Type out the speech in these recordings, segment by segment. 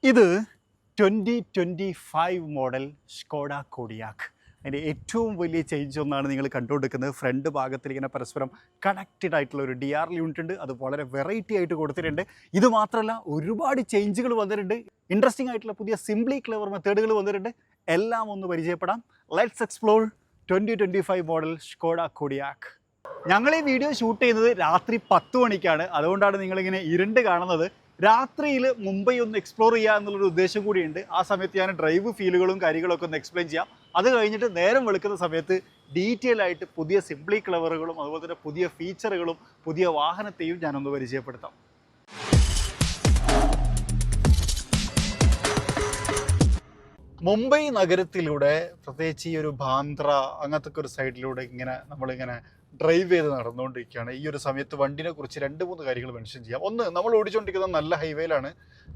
ഇത് 2025 model Skoda Kodiak. അതിൻ്റെ ഏറ്റവും വലിയ ചേഞ്ച് ഒന്നാണ് നിങ്ങൾ കണ്ടുകൊടുക്കുന്നത്. ഫ്രണ്ട് ഭാഗത്തിൽ ഇങ്ങനെ പരസ്പരം കണക്റ്റഡ് ആയിട്ടുള്ള ഒരു DR യൂണിറ്റ് ഉണ്ട്. അത് വളരെ വെറൈറ്റി ആയിട്ട് കൊടുത്തിട്ടുണ്ട്. ഇത് മാത്രമല്ല, ഒരുപാട് ചേഞ്ചുകൾ വന്നിട്ടുണ്ട്. ഇൻട്രസ്റ്റിംഗ് ആയിട്ടുള്ള പുതിയ സിംപ്ലി ക്ലെവർ മെത്തേഡുകൾ വന്നിട്ടുണ്ട്. എല്ലാം ഒന്ന് പരിചയപ്പെടാം. Let's explore 2025 model Skoda Kodiak. ഞങ്ങൾ ഈ വീഡിയോ ഷൂട്ട് ചെയ്യുന്നത് രാത്രി 10 മണിക്കാണ്. അതുകൊണ്ടാണ് നിങ്ങളിങ്ങനെ ഇരുണ്ട് കാണുന്നത്. രാത്രിയിൽ മുംബൈ ഒന്ന് എക്സ്പ്ലോർ ചെയ്യുക എന്നുള്ളൊരു ഉദ്ദേശം കൂടിയുണ്ട്. ആ സമയത്ത് ഞാൻ ഡ്രൈവ് ഫീലുകളും കാര്യങ്ങളൊക്കെ ഒന്ന് എക്സ്പ്ലെയിൻ ചെയ്യാം. അത് കഴിഞ്ഞിട്ട് നേരം വെളുക്കുന്ന സമയത്ത് ഡീറ്റെയിൽ ആയിട്ട് പുതിയ സിംപ്ലി ക്ലെവറുകളും അതുപോലെ തന്നെ പുതിയ ഫീച്ചറുകളും പുതിയ വാഹനത്തെയും ഞാനൊന്ന് പരിചയപ്പെടുത്താം. മുംബൈ നഗരത്തിലൂടെ, പ്രത്യേകിച്ച് ഈ ഒരു ബാന്ദ്ര അങ്ങനത്തെ ഒരു സൈഡിലൂടെ നമ്മളിങ്ങനെ ഡ്രൈവ് ചെയ്ത് നടന്നുകൊണ്ടിരിക്കുകയാണ്. ഈ ഒരു സമയത്ത് വണ്ടിനെ കുറിച്ച് 2-3 കാര്യങ്ങൾ മെൻഷൻ ചെയ്യാം. ഒന്ന്, നമ്മൾ ഓടിച്ചുകൊണ്ടിരിക്കുന്നത് നല്ല ഹൈവേയിലാണ്.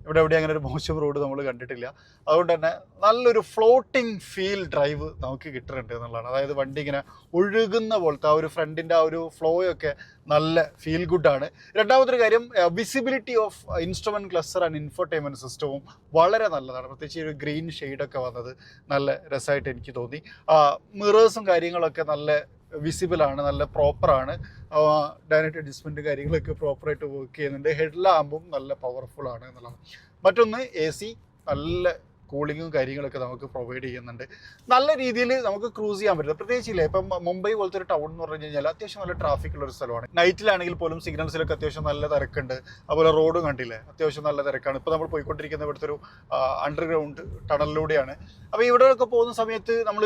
ഇവിടെ അങ്ങനെ ഒരു മോശം റോഡ് നമ്മൾ കണ്ടിട്ടില്ല. അതുകൊണ്ട് തന്നെ നല്ലൊരു ഫ്ലോട്ടിംഗ് ഫീൽ ഡ്രൈവ് നമുക്ക് കിട്ടുന്നുണ്ട് എന്നുള്ളതാണ്. അതായത് വണ്ടി ഇങ്ങനെ ഒഴുകുന്ന പോലത്തെ ആ ഒരു ഫ്രണ്ടിൻ്റെ ആ ഒരു ഫ്ലോയൊക്കെ നല്ല ഫീൽ ഗുഡാണ്. രണ്ടാമതൊരു കാര്യം, visibility of instrument cluster and infotainment സിസ്റ്റവും വളരെ നല്ലതാണ്. പ്രത്യേകിച്ച് ഒരു ഗ്രീൻ ഷെയ്ഡൊക്കെ വന്നത് നല്ല രസമായിട്ട് എനിക്ക് തോന്നി. മിറേഴ്സും കാര്യങ്ങളൊക്കെ നല്ല വിസിബിളാണ്, നല്ല പ്രോപ്പറാണ്. ഡയറക്റ്റ് അഡ്ജസ്റ്റ്മെൻറ്റ് കാര്യങ്ങളൊക്കെ പ്രോപ്പറായിട്ട് വർക്ക് ചെയ്യുന്നുണ്ട്. ഹെഡ് ലാമ്പും നല്ല പവർഫുള്ളാണ് എന്നുള്ളതാണ്. മറ്റൊന്ന്, AC നല്ല കൂളിങ്ങും കാര്യങ്ങളൊക്കെ നമുക്ക് പ്രൊവൈഡ് ചെയ്യുന്നുണ്ട്. നല്ല രീതിയിൽ നമുക്ക് ക്രൂസ് ചെയ്യാൻ പറ്റും. പ്രത്യേകിച്ചില്ലേ, ഇപ്പം മുംബൈ പോലത്തെ ഒരു ടൗൺ എന്ന് പറഞ്ഞു കഴിഞ്ഞാൽ അത്യാവശ്യം നല്ല ട്രാഫിക്കുള്ളൊരു സ്ഥലമാണ്. നൈറ്റിലാണെങ്കിൽ പോലും സിഗ്നൽസിലൊക്കെ അത്യാവശ്യം നല്ല തിരക്കുണ്ട്. അതുപോലെ റോഡും കണ്ടില്ലേ, അത്യാവശ്യം നല്ല തിരക്കാണ്. ഇപ്പോൾ നമ്മൾ പോയിക്കൊണ്ടിരിക്കുന്ന ഇവിടുത്തെ ഒരു അണ്ടർഗ്രൗണ്ട് ടണലിലൂടെയാണ്. അപ്പോൾ ഇവിടെയൊക്കെ പോകുന്ന സമയത്ത് നമ്മൾ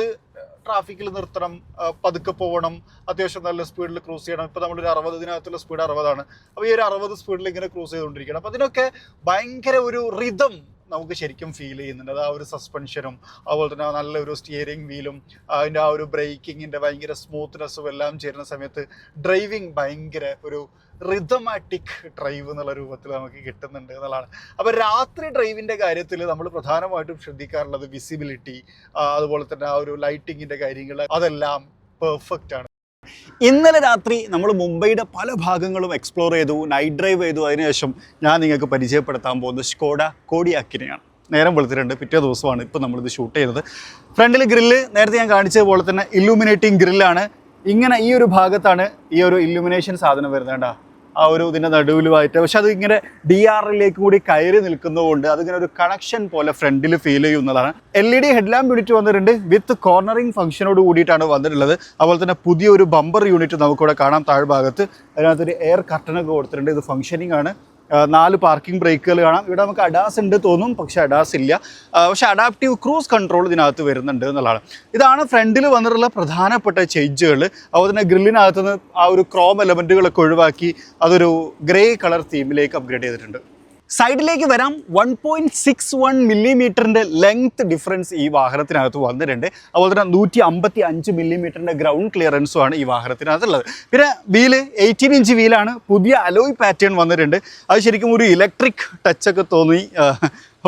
ട്രാഫിക്കിൽ നിർത്തണം, പതുക്കെ പോകണം, അത്യാവശ്യം നല്ല സ്പീഡിൽ ക്രൂസ് ചെയ്യണം. ഇപ്പോൾ നമ്മളൊരു 60, ഇതിനകത്തുള്ള സ്പീഡ് 60ആണ്. അപ്പോൾ ഈ ഒരു 60 സ്പീഡിൽ ഇങ്ങനെ ക്രൂസ് ചെയ്തുകൊണ്ടിരിക്കണം. അപ്പോൾ അതിനൊക്കെ ഭയങ്കര ഒരു റിതം നമുക്ക് ശരിക്കും ഫീൽ ചെയ്യുന്നുണ്ട്. അത് ആ ഒരു സസ്പെൻഷനും അതുപോലെ തന്നെ നല്ലൊരു സ്റ്റിയറിംഗ് വീലും അതിൻ്റെ ആ ഒരു ബ്രേക്കിങ്ങിൻ്റെ ഭയങ്കര സ്മൂത്ത്നെസ്സും എല്ലാം ചേരുന്ന സമയത്ത് ഡ്രൈവിങ് ഭയങ്കര ഒരു റിതമാറ്റിക് ഡ്രൈവ് എന്നുള്ള രൂപത്തിൽ നമുക്ക് കിട്ടുന്നുണ്ട് എന്നുള്ളതാണ്. അപ്പോൾ രാത്രി ഡ്രൈവിൻ്റെ കാര്യത്തിൽ നമ്മൾ പ്രധാനമായിട്ടും ശ്രദ്ധിക്കാറുള്ളത് വിസിബിലിറ്റി, അതുപോലെ തന്നെ ആ ഒരു ലൈറ്റിങ്ങിൻ്റെ കാര്യങ്ങൾ, അതെല്ലാം പെർഫെക്റ്റ് ആണ്. ഇന്നലെ രാത്രി നമ്മൾ മുംബൈയുടെ പല ഭാഗങ്ങളും എക്സ്പ്ലോർ ചെയ്തു, നൈറ്റ് ഡ്രൈവ് ചെയ്തു. അതിനുശേഷം ഞാൻ നിങ്ങൾക്ക് പരിചയപ്പെടുത്താൻ പോകുന്നത് സ്കോഡ കോഡിയാക്കിനെയാണ്. നേരം വെളുത്തിട്ടുണ്ട്, പിറ്റേ ദിവസമാണ് ഇപ്പോൾ നമ്മളിത് ഷൂട്ട് ചെയ്യുന്നത്. ഫ്രണ്ടിൽ ഗ്രില്ല് നേരത്തെ ഞാൻ കാണിച്ചതുപോലെ തന്നെ ഇല്ലുമിനേറ്റിംഗ് ഗ്രില്ലാണ്. ഇങ്ങനെ ഈ ഒരു ഭാഗത്താണ് ഈ ഒരു ഇല്ലുമിനേഷൻ സാധനം വരുന്നത്. കേട്ടോ, ആ ഒരു ഇതിൻ്റെ നടുവിലുമായിട്ട്. പക്ഷെ അത് ഇങ്ങനെ DRലേക്ക് കൂടി കയറി നിൽക്കുന്നതുകൊണ്ട് അതിങ്ങനെ ഒരു കണക്ഷൻ പോലെ ഫ്രണ്ടിൽ ഫീൽ ചെയ്യുന്നതാണ്. LED ഹെഡ്ലാമ്പ് യൂണിറ്റ് വന്നിട്ടുണ്ട്. വിത്ത് കോർണറിങ് ഫംഗ്ഷനോട് കൂടിയിട്ടാണ് വന്നിട്ടുള്ളത്. അതുപോലെ തന്നെ പുതിയൊരു ബമ്പർ യൂണിറ്റ് നമുക്കിവിടെ കാണാം താഴ്ഭാഗത്ത്. അതിനകത്തൊരു എയർ കർട്ടനൊക്കെ കൊടുത്തിട്ടുണ്ട്. ഇത് ഫംഗ്ഷനിങ് ആണ്. 4 പാർക്കിംഗ് ബ്രേക്കുകൾ കാണാം. ഇവിടെ നമുക്ക് അഡാസ് ഉണ്ട് തോന്നും, പക്ഷേ അഡാസ് ഇല്ല. പക്ഷേ അഡാപ്റ്റീവ് ക്രൂസ് കൺട്രോൾ ഇതിനകത്ത് വരുന്നുണ്ട് എന്നുള്ളതാണ്. ഇതാണ് ഫ്രണ്ടിൽ വന്നിട്ടുള്ള പ്രധാനപ്പെട്ട ചേഞ്ചുകൾ. അതുപോലെ തന്നെ ഗ്രില്ലിനകത്ത് നിന്ന് ആ ഒരു ക്രോം എലമെൻറ്റുകളൊക്കെ ഒഴിവാക്കി അതൊരു ഗ്രേ കളർ തീമിലേക്ക് അപ്ഗ്രേഡ് ചെയ്തിട്ടുണ്ട്. സൈഡിലേക്ക് വരാം. 1.61 മില്ലിമീറ്ററിൻ്റെ ലെങ്ത് ഡിഫറൻസ് ഈ വാഹനത്തിനകത്ത് വന്നിട്ടുണ്ട്. അതുപോലെ തന്നെ 155 മില്ലിമീറ്ററിൻ്റെ ഗ്രൗണ്ട് ക്ലിയറൻസുമാണ് ഈ വാഹനത്തിനകത്തുള്ളത്. പിന്നെ വീല് 18 ഇഞ്ച് വീലാണ്. പുതിയ അലോയ് പാറ്റേൺ വന്നിട്ടുണ്ട്. അത് ശരിക്കും ഒരു ഇലക്ട്രിക് ടച്ചൊക്കെ തോന്നി.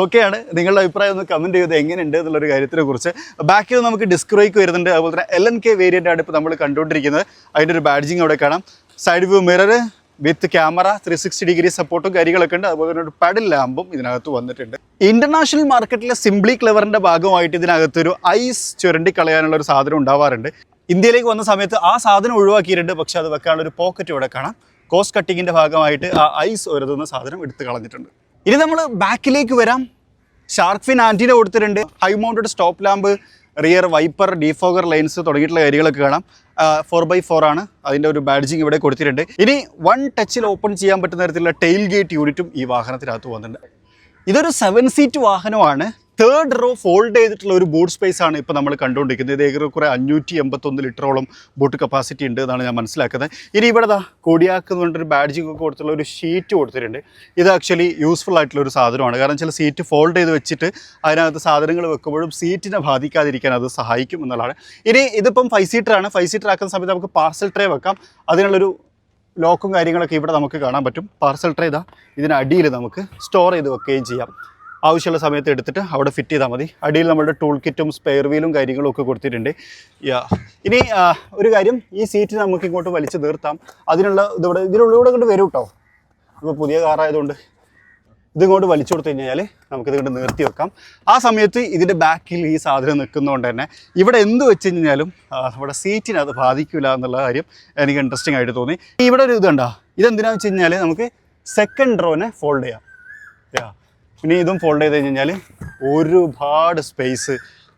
ഓക്കെയാണ്. നിങ്ങളുടെ അഭിപ്രായം ഒന്ന് കമൻറ്റ് ചെയ്ത് എങ്ങനെയുണ്ട് എന്നുള്ളൊരു കാര്യത്തിനെ കുറിച്ച്. ബാക്കിൽ നമുക്ക് ഡിസ്ക് ബ്രേക്ക് വരുന്നുണ്ട്. അതുപോലെ തന്നെ LNK വേരിയൻ്റ് ആണ് ഇപ്പോൾ നമ്മൾ കണ്ടുകൊണ്ടിരിക്കുന്നത്. അതിൻ്റെ ഒരു ബാഡ്ജിങ് അവിടെ കാണാം. സൈഡ് വ്യൂ മിറർ വിത്ത് ക്യാമറ, 360 ഡിഗ്രി സപ്പോർട്ടും കാര്യങ്ങളൊക്കെ ഉണ്ട്. അതുപോലെ തന്നെ ഒരു പാഡിൽ ലാമ്പും ഇതിനകത്ത് വന്നിട്ടുണ്ട്. ഇന്റർനാഷണൽ മാർക്കറ്റിലെ സിംപ്ലി ക്ലെവറിൻ്റെ ഭാഗമായിട്ട് ഇതിനകത്തൊരു ഐസ് ചുരണ്ടി കളയാനുള്ള ഒരു സാധനം ഉണ്ടാവാറുണ്ട്. ഇന്ത്യയിലേക്ക് വന്ന സമയത്ത് ആ സാധനം ഒഴിവാക്കിയിട്ടുണ്ട്. പക്ഷേ അത് വെക്കാനുള്ള ഒരു പോക്കറ്റ് ഇവിടെ കാണാം. കോസ്റ്റ് കട്ടിങ്ങിൻ്റെ ഭാഗമായിട്ട് ആ ഐസ് ഒരുതുന്ന സാധനം എടുത്ത് കളഞ്ഞിട്ടുണ്ട്. ഇനി നമ്മൾ ബാക്കിലേക്ക് വരാം. ഷാർക്ക് ഫിൻ ആൻറ്റീന കൊടുത്തിട്ടുണ്ട്. High mounted stop lamp, rear wiper, defogger lines തുടങ്ങിയിട്ടുള്ള കാര്യങ്ങളൊക്കെ കാണാം. 4x4 ആണ്. അതിൻ്റെ ഒരു ബാഡ്ജിങ് ഇവിടെ കൊടുത്തിട്ടുണ്ട്. ഇനി 1 ടച്ചിൽ ഓപ്പൺ ചെയ്യാൻ പറ്റുന്ന തരത്തിലുള്ള ടെയിൽ ഗേറ്റ് യൂണിറ്റും ഈ വാഹനത്തിനകത്ത് വന്നിട്ടുണ്ട്. ഇതൊരു 7 സീറ്റ് വാഹനമാണ്. 3rd റോ ഫോൾഡ് ചെയ്തിട്ടുള്ള ഒരു ബൂട്ട് സ്പേസ് ആണ് ഇപ്പോൾ നമ്മൾ കണ്ടുകൊണ്ടിരിക്കുന്നത്. ഇത് ഏകദേശം 581 ലിറ്ററോളം ബൂട്ട് കപ്പാസിറ്റി ഉണ്ട് എന്നാണ് ഞാൻ മനസ്സിലാക്കുന്നത്. ഇനി ഇവിടെ കോഡിയാക്ക് എന്ന് പറഞ്ഞൊരു ബാഡ്ജിങ് ഒക്കെ കൊടുത്തുള്ള ഒരു ഷീറ്റ് കൊടുത്തിട്ടുണ്ട്. ഇത് ആക്ച്വലി യൂസ്ഫുൾ ആയിട്ടുള്ള ഒരു സാധനമാണ്. കാരണം ചില സീറ്റ് ഫോൾഡ് ചെയ്ത് വെച്ചിട്ട് അതിനകത്ത് സാധനങ്ങൾ വെക്കുമ്പോഴും സീറ്റിനെ ബാധിക്കാതിരിക്കാൻ അത് സഹായിക്കും എന്നുള്ളതാണ്. ഇനി ഇതിപ്പം 5 സീറ്ററാണ്. 5 സീറ്റർ ആക്കുന്ന സമയത്ത് നമുക്ക് പാർസൽ ട്രേ വെക്കാം. അതിനുള്ളൊരു ലോക്കും കാര്യങ്ങളൊക്കെ ഇവിടെ നമുക്ക് കാണാൻ പറ്റും. പാർസൽ ട്രേ ഇതിനടിയിൽ നമുക്ക് സ്റ്റോർ ചെയ്ത് വെക്കുകയും ചെയ്യാം. ആവശ്യമുള്ള സമയത്ത് എടുത്തിട്ട് അവിടെ ഫിറ്റ് ചെയ്താൽ മതി. അടിയിൽ നമ്മുടെ ടൂൾ കിറ്റും സ്പെയർ വീലും കാര്യങ്ങളും ഒക്കെ കൊടുത്തിട്ടുണ്ട്. ഇനി ഒരു കാര്യം, ഈ സീറ്റ് നമുക്ക് ഇങ്ങോട്ട് വലിച്ചു തീർത്താം. അതിനുള്ള ഇതിനുള്ളിലൂടെ കൊണ്ട് വരും കേട്ടോ. ഇപ്പോൾ പുതിയ കാറായതുകൊണ്ട് ഇതിങ്ങോട്ട് വലിച്ചു കൊടുത്തു കഴിഞ്ഞാൽ നമുക്കിത് കൊണ്ട് നിർത്തി വെക്കാം. ആ സമയത്ത് ഇതിൻ്റെ ബാക്കിൽ ഈ സാധനം നിൽക്കുന്നതുകൊണ്ട് തന്നെ ഇവിടെ എന്ത് വെച്ച് കഴിഞ്ഞാലും നമ്മുടെ സീറ്റിന് അത് ബാധിക്കില്ല എന്നുള്ള കാര്യം എനിക്ക് ഇൻട്രസ്റ്റിംഗ് ആയിട്ട് തോന്നി. ഇവിടെ ഒരു ഇതുണ്ടോ, ഇതെന്തിനാണെന്ന് വെച്ച് കഴിഞ്ഞാൽ നമുക്ക് സെക്കൻഡ് റോനെ ഫോൾഡ് ചെയ്യാം. പിന്നെ ഇതും ഫോൾഡ് ചെയ്ത് കഴിഞ്ഞാൽ ഒരുപാട് സ്പേസ്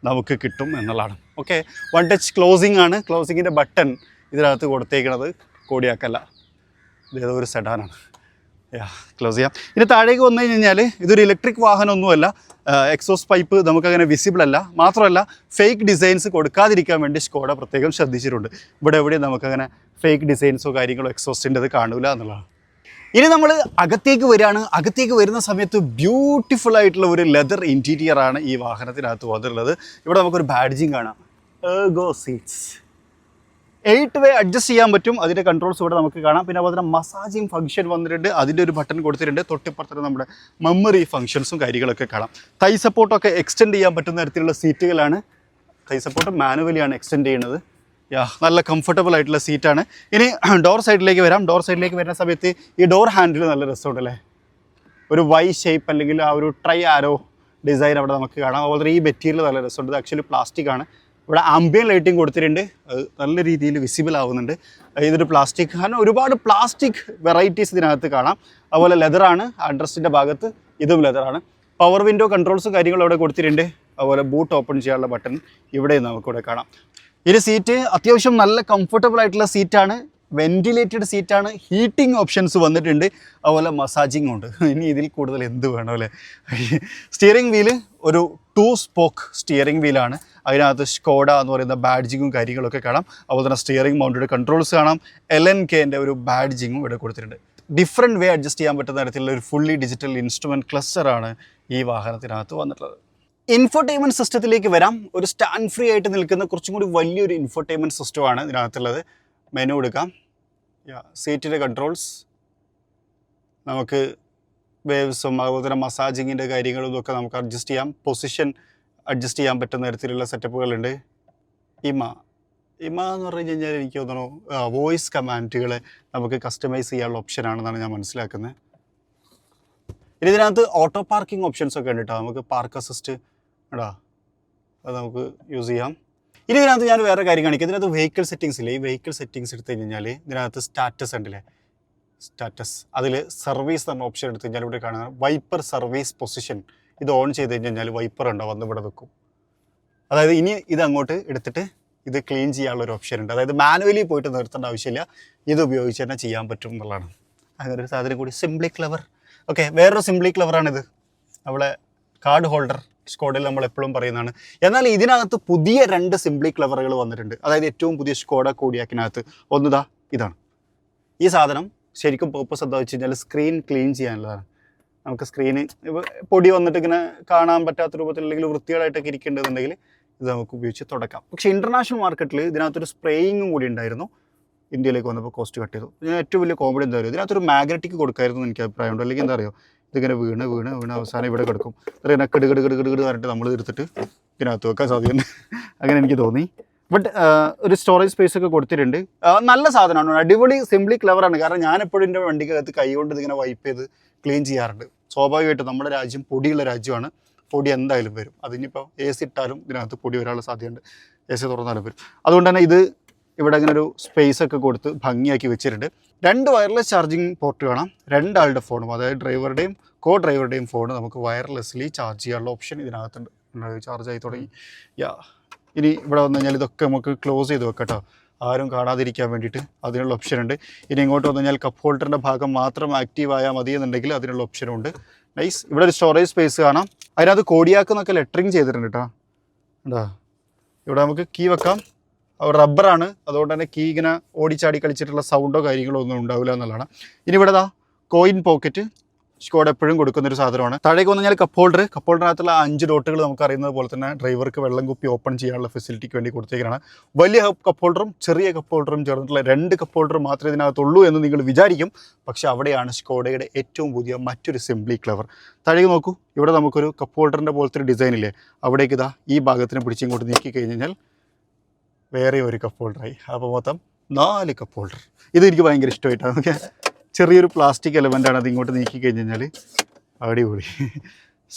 നമുക്ക് കിട്ടും എന്നുള്ളതാണ്. ഓക്കെ, വൺ ടച്ച് ക്ലോസിംഗ് ആണ്. ക്ലോസിങ്ങിൻ്റെ ബട്ടൺ ഇതിനകത്ത് കൊടുത്തേക്കണത് കോഡിയാക്കല്ല, ഇതേതോ ഒരു സെഡാനാണ്. ക്ലോസ് ചെയ്യാം. ഇനി താഴേക്ക് വന്നു കഴിഞ്ഞാൽ ഇതൊരു ഇലക്ട്രിക് വാഹനമൊന്നുമല്ല. എക്സോസ്റ്റ് പൈപ്പ് നമുക്കങ്ങനെ വിസിബിൾ അല്ല. മാത്രമല്ല ഫേക്ക് ഡിസൈൻസ് കൊടുക്കാതിരിക്കാൻ വേണ്ടി സ്കോഡ പ്രത്യേകം ശ്രദ്ധിച്ചിട്ടുണ്ട്. ഇവിടെ എവിടെയും നമുക്കങ്ങനെ ഫേക്ക് ഡിസൈൻസോ കാര്യങ്ങളോ എക്സോസ്റ്റിൻ്റെ അത് കാണില്ല എന്നുള്ളതാണ്. ഇനി നമ്മൾ അകത്തേക്ക് വരികയാണ്. അകത്തേക്ക് വരുന്ന സമയത്ത് ബ്യൂട്ടിഫുൾ ആയിട്ടുള്ള ഒരു ലെതർ ഇൻറ്റീരിയറാണ് ഈ വാഹനത്തിനകത്ത് വന്നിട്ടുള്ളത്. ഇവിടെ നമുക്കൊരു ബാഡ്ജിങ് കാണാം, എർഗോ സീറ്റ്സ്. 8 വേ അഡ്ജസ്റ്റ് ചെയ്യാൻ പറ്റും. അതിൻ്റെ കൺട്രോൾസ് ഇവിടെ നമുക്ക് കാണാം. പിന്നെ അതുപോലെ തന്നെ മസാജിങ് ഫംഗ്ഷൻ വന്നിട്ടുണ്ട്, അതിൻ്റെ ഒരു ബട്ടൺ കൊടുത്തിട്ടുണ്ട്. തൊട്ടിപ്പുറത്ത് നമ്മുടെ മെമ്മറി ഫംഗ്ഷൻസും കാര്യങ്ങളൊക്കെ കാണാം. തൈ സപ്പോർട്ടൊക്കെ എക്സ്റ്റെൻഡ് ചെയ്യാൻ പറ്റുന്ന തരത്തിലുള്ള സീറ്റുകളാണ്. തൈ സപ്പോർട്ട് മാനുവലിയാണ് എക്സ്റ്റെൻഡ് ചെയ്യുന്നത്. നല്ല കംഫർട്ടബിൾ ആയിട്ടുള്ള സീറ്റാണ്. ഇനി ഡോർ സൈഡിലേക്ക് വരാം. ഡോർ സൈഡിലേക്ക് വരുന്ന സമയത്ത് ഈ ഡോർ ഹാൻഡിൽ നല്ല രസമുണ്ടല്ലേ, ഒരു വൈ ഷേപ്പ് അല്ലെങ്കിൽ ആ ഒരു ട്രൈ ആരോ ഡിസൈൻ അവിടെ നമുക്ക് കാണാം. അതുപോലെ ഈ മെറ്റീരിയൽ നല്ല രസമുണ്ട്. ഇത് ആക്ച്വലി പ്ലാസ്റ്റിക് ആണ്. ഇവിടെ ആംബിയൻ ലൈറ്റിംഗ് കൊടുത്തിട്ടുണ്ട്, അത് നല്ല രീതിയിൽ വിസിബിൾ ആവുന്നുണ്ട്. ഇതൊരു പ്ലാസ്റ്റിക്, കാരണം ഒരുപാട് പ്ലാസ്റ്റിക് വെറൈറ്റീസ് ഇതിനകത്ത് കാണാം. അതുപോലെ ലെതറാണ്, അഡ്രസ്റ്റിൻ്റെ ഭാഗത്ത് ഇതും ലെതറാണ്. പവർ വിൻഡോ കൺട്രോൾസും കാര്യങ്ങളും അവിടെ കൊടുത്തിട്ടുണ്ട്. അതുപോലെ ബൂട്ട് ഓപ്പൺ ചെയ്യാനുള്ള ബട്ടൺ ഇവിടെ നമുക്കിവിടെ കാണാം. ഈ സീറ്റ് അത്യാവശ്യം നല്ല കംഫർട്ടബിൾ ആയിട്ടുള്ള സീറ്റാണ്, വെന്റിലേറ്റഡ് സീറ്റാണ്, ഹീറ്റിംഗ് ഓപ്ഷൻസ് വന്നിട്ടുണ്ട്, അതുപോലെ മസാജിങ് ഉണ്ട്. ഇനി ഇതിൽ കൂടുതൽ എന്ത് വേണം അല്ലേ. സ്റ്റിയറിംഗ് വീല് ഒരു 2 സ്പോക്ക് സ്റ്റിയറിംഗ് വീലാണ്. അതിനകത്ത് സ്കോഡ എന്ന് പറയുന്ന ബാഡ്ജിങ്ങും കാര്യങ്ങളൊക്കെ കാണാം. അതുപോലെ തന്നെ സ്റ്റിയറിംഗ് മൗണ്ടഡ് കൺട്രോൾസ് കാണാം. LNKൻ്റെ ഒരു ബാഡ്ജിങ്ങും ഇവിടെ കൊടുത്തിട്ടുണ്ട്. ഡിഫറെൻറ്റ് വേ അഡ്ജസ്റ്റ് ചെയ്യാൻ പറ്റുന്ന തരത്തിലുള്ള ഒരു ഫുള്ളി ഡിജിറ്റൽ ഇൻസ്ട്രുമെൻറ്റ് ക്ലസ്റ്ററാണ് ഈ വാഹനത്തിനകത്ത് വന്നിട്ടുള്ളത്. ഇൻഫോർടൈൻമെൻറ്റ് സിസ്റ്റത്തിലേക്ക് വരാം. ഒരു സ്റ്റാൻഡ് ഫ്രീ ആയിട്ട് നിൽക്കുന്ന കുറച്ചും കൂടി വലിയൊരു ഇൻഫോർടൈൻമെൻറ്റ് സിസ്റ്റമാണ് ഇതിനകത്തുള്ളത്. മെനു എടുക്കാം. സീറ്റിൻ്റെ കൺട്രോൾസ്, നമുക്ക് വേവ്സും അതുപോലെ തന്നെ മസാജിങ്ങിൻ്റെ കാര്യങ്ങളും ഇതൊക്കെ നമുക്ക് അഡ്ജസ്റ്റ് ചെയ്യാം. പൊസിഷൻ അഡ്ജസ്റ്റ് ചെയ്യാൻ പറ്റുന്ന തരത്തിലുള്ള സെറ്റപ്പുകളുണ്ട്. ഇമ എന്ന് പറഞ്ഞു കഴിഞ്ഞാൽ എനിക്ക് തോന്നുന്നു വോയിസ് കമാൻഡുകൾ നമുക്ക് കസ്റ്റമൈസ് ചെയ്യാനുള്ള ഓപ്ഷനാണെന്നാണ് ഞാൻ മനസ്സിലാക്കുന്നത്. ഇനി ഇതിനകത്ത് ഓട്ടോ പാർക്കിംഗ് ഓപ്ഷൻസ് ഒക്കെ ഉണ്ട് കേട്ടോ. നമുക്ക് പാർക്ക് അസിസ്റ്റ് കേട്ടോ, അത് നമുക്ക് യൂസ് ചെയ്യാം. ഇനി ഇതിനകത്ത് ഞാൻ വേറെ കാര്യം കാണിക്കാം. ഇതിനകത്ത് വെഹിക്കിൾ സെറ്റിങ്സ് ഇല്ലേ, ഈ വെഹിക്കിൾ സെറ്റിങ്സ് എടുത്തു കഴിഞ്ഞാൽ ഇതിനകത്ത് സ്റ്റാറ്റസ് ഉണ്ടല്ലേ, സ്റ്റാറ്റസ്, അതിൽ സർവീസ് എന്ന ഓപ്ഷൻ എടുത്തു കഴിഞ്ഞാൽ ഇവിടെ കാണുന്നത് വൈപ്പർ സർവീസ് പൊസിഷൻ. ഇത് ഓൺ ചെയ്ത് കഴിഞ്ഞാൽ വൈപ്പർ ഉണ്ടോ വന്ന് ഇവിടെ വെക്കും. അതായത് ഇനി ഇത് അങ്ങോട്ട് എടുത്തിട്ട് ഇത് ക്ലീൻ ചെയ്യാനുള്ളൊരു ഓപ്ഷൻ ഉണ്ട്. അതായത് മാനുവലി പോയിട്ട് നിർത്തേണ്ട ആവശ്യമില്ല, ഇത് ഉപയോഗിച്ച് തന്നെ ചെയ്യാൻ പറ്റും എന്നുള്ളതാണ്. അങ്ങനെ ഒരു സാധനം കൂടി, സിംപ്ലി ക്ലെവർ. ഓക്കെ, വേറൊരു സിംപ്ലി ക്ലെവറാണിത്. നമ്മളെ കാർഡ് ഹോൾഡർ സ്കോഡയിൽ നമ്മൾ എപ്പോഴും പറയുന്നതാണ്. എന്നാൽ ഇതിനകത്ത് പുതിയ 2 സിംപ്ലി ക്ലെവറുകൾ വന്നിട്ടുണ്ട്. അതായത് ഏറ്റവും പുതിയ സ്കോഡ കോഡിയാക്കിനകത്ത് ഒന്നുതാ ഇതാണ്. ഈ സാധനം ശരിക്കും പേർപ്പസ് എന്താ വെച്ച് കഴിഞ്ഞാൽ സ്ക്രീൻ ക്ലീൻ ചെയ്യാനുള്ളതാണ്. നമുക്ക് സ്ക്രീന് പൊടി വന്നിട്ട് ഇങ്ങനെ കാണാൻ പറ്റാത്ത രൂപത്തിൽ അല്ലെങ്കിൽ വൃത്തികേടായിട്ടൊക്കെ ഇരിക്കേണ്ടതുണ്ടെങ്കിൽ ഇത് നമുക്ക് ഉപയോഗിച്ച് തുടക്കാം. പക്ഷേ ഇൻ്റർനാഷണൽ മാർക്കറ്റിൽ ഇതിനകത്തൊരു സ്പ്രേയിങ്ങും കൂടി ഉണ്ടായിരുന്നു. ഇന്ത്യയിലേക്ക് വന്നപ്പോൾ കോസ്റ്റ് കട്ട് ചെയ്തു. ഇതിന് ഏറ്റവും വലിയ കോമഡി എന്താ പറയുക, ഇതിനകത്തൊരു മാഗ്നറ്റിക് കൊടുക്കായിരുന്നു എനിക്ക് അഭിപ്രായമുണ്ട്. അല്ലെങ്കിൽ എന്താ പറയുക, ഇതിങ്ങനെ വീണ് അവസാനം ഇവിടെ കിടക്കും. ഇങ്ങനെ കിടുകിട് പറഞ്ഞിട്ട് നമ്മൾ എടുത്തിട്ട് ഇതിനകത്ത് വെക്കാൻ സാധ്യതയുണ്ട്. അങ്ങനെ എനിക്ക് തോന്നി. ബട്ട് ഒരു സ്റ്റോറേജ് സ്പേസ് ഒക്കെ കൊടുത്തിട്ടുണ്ട്. നല്ല സാധനമാണ്, അടിപൊളി, സിംപ്ലി ക്ലെവറാണ്. കാരണം ഞാനെപ്പോഴും എൻ്റെ വണ്ടിക്കകത്ത് കൈ കൊണ്ട് ഇതിങ്ങനെ വൈപ്പ് ചെയ്ത് ക്ലീൻ ചെയ്യാറുണ്ട്. സ്വാഭാവികമായിട്ടും നമ്മുടെ രാജ്യം പൊടിയുള്ള രാജ്യമാണ്. പൊടി എന്തായാലും വരും. അതിനിപ്പോൾ AC ഇട്ടാലും ഇതിനകത്ത് പൊടി വരാനുള്ള സാധ്യതയുണ്ട്. AC തുറന്നാലും വരും. അതുകൊണ്ട് തന്നെ ഇത് ഇവിടെ അങ്ങനെ ഒരു സ്പേസ് ഒക്കെ കൊടുത്ത് ഭംഗിയാക്കി വെച്ചിട്ടുണ്ട്. 2 വയർലെസ് ചാർജിങ് പോർട്ട് കാണാം. 2 ആളുടെ ഫോണും, അതായത് ഡ്രൈവറുടെയും കോ ഡ്രൈവറുടെയും ഫോൺ നമുക്ക് വയർലെസ്ലി ചാർജ് ചെയ്യാനുള്ള ഓപ്ഷൻ ഇതിനകത്തുണ്ട്. ചാർജ് ആയി തുടങ്ങി. ഇനി ഇവിടെ വന്നു കഴിഞ്ഞാൽ ഇതൊക്കെ നമുക്ക് ക്ലോസ് ചെയ്ത് വെക്കാം കേട്ടോ, ആരും കാണാതിരിക്കാൻ വേണ്ടിയിട്ട് അതിനുള്ള ഓപ്ഷൻ ഉണ്ട്. ഇനി ഇങ്ങോട്ട് വന്നു കഴിഞ്ഞാൽ കപ്പ് ഹോൾഡറിൻ്റെ ഭാഗം മാത്രം ആക്റ്റീവ് ആയാൽ മതി എന്നുണ്ടെങ്കിൽ അതിനുള്ള ഓപ്ഷനും ഉണ്ട്. നൈസ്. ഇവിടെ ഒരു സ്റ്റോറേജ് സ്പേസ് കാണാം. അതിനകത്ത് കോഡിയാക്ക് എന്നൊക്കെ ലെറ്ററിങ് ചെയ്തിട്ടുണ്ട് കേട്ടോ. എന്താ ഇവിടെ നമുക്ക് കീ വെക്കാം. റബ്ബറാണ്, അതുകൊണ്ട് തന്നെ കീ ഇങ്ങനെ ഓടിച്ചാടി കളിച്ചിട്ടുള്ള സൗണ്ടോ കാര്യങ്ങളോ ഒന്നും ഉണ്ടാവില്ല എന്നുള്ളതാണ്. ഇനി ഇവിടെ കോയിൻ പോക്കറ്റ് സ്കോഡ് എപ്പോഴും കൊടുക്കുന്നൊരു സാധനമാണ്. താഴേക്ക് വന്നു കഴിഞ്ഞാൽ കപ്പ് ഹോൾഡറിനകത്തുള്ള 5 ഡോട്ടുകൾ നമുക്ക് അറിയുന്നത് പോലെ തന്നെ ഡ്രൈവർക്ക് വെള്ളം കുപ്പി ഓപ്പൺ ചെയ്യാനുള്ള ഫെസിലിറ്റിക്ക് വേണ്ടി കൊടുത്തേക്കാണ്. വലിയ കപ്പ് ഹോൾഡറും ചെറിയ കപ്പ് ഹോൾഡറും ചേർന്നിട്ടുള്ള 2 കപ്പ് ഹോൾഡർ മാത്രമേ ഇതിനകത്തുള്ളൂ എന്ന് നിങ്ങൾ വിചാരിക്കും. പക്ഷേ അവിടെയാണ് സ്കോഡയുടെ ഏറ്റവും പുതിയ മറ്റൊരു സിംപ്ലി ക്ലെവർ. താഴേക്ക് നോക്കൂ, ഇവിടെ നമുക്കൊരു കപ്പ് ഹോൾഡറിൻ്റെ പോലത്തെ ഒരു ഡിസൈൻ ഇല്ലേ, അവിടേക്ക് ഈ ഭാഗത്തിനെ പിടിച്ച് ഇങ്ങോട്ട് നീക്കി കഴിഞ്ഞാൽ വേറെ ഒരു കപ്പ് ഹോൾഡറായി. അപ്പോൾ മൊത്തം 4 കപ്പ് ഹോൾഡർ. ഇതെനിക്ക് ഭയങ്കര ഇഷ്ടമായിട്ടാണ്. ഓക്കെ, ചെറിയൊരു പ്ലാസ്റ്റിക് എലമെൻ്റാണ്. അത് ഇങ്ങോട്ട് നീക്കി കഴിഞ്ഞ് കഴിഞ്ഞാൽ അടിപൊളി.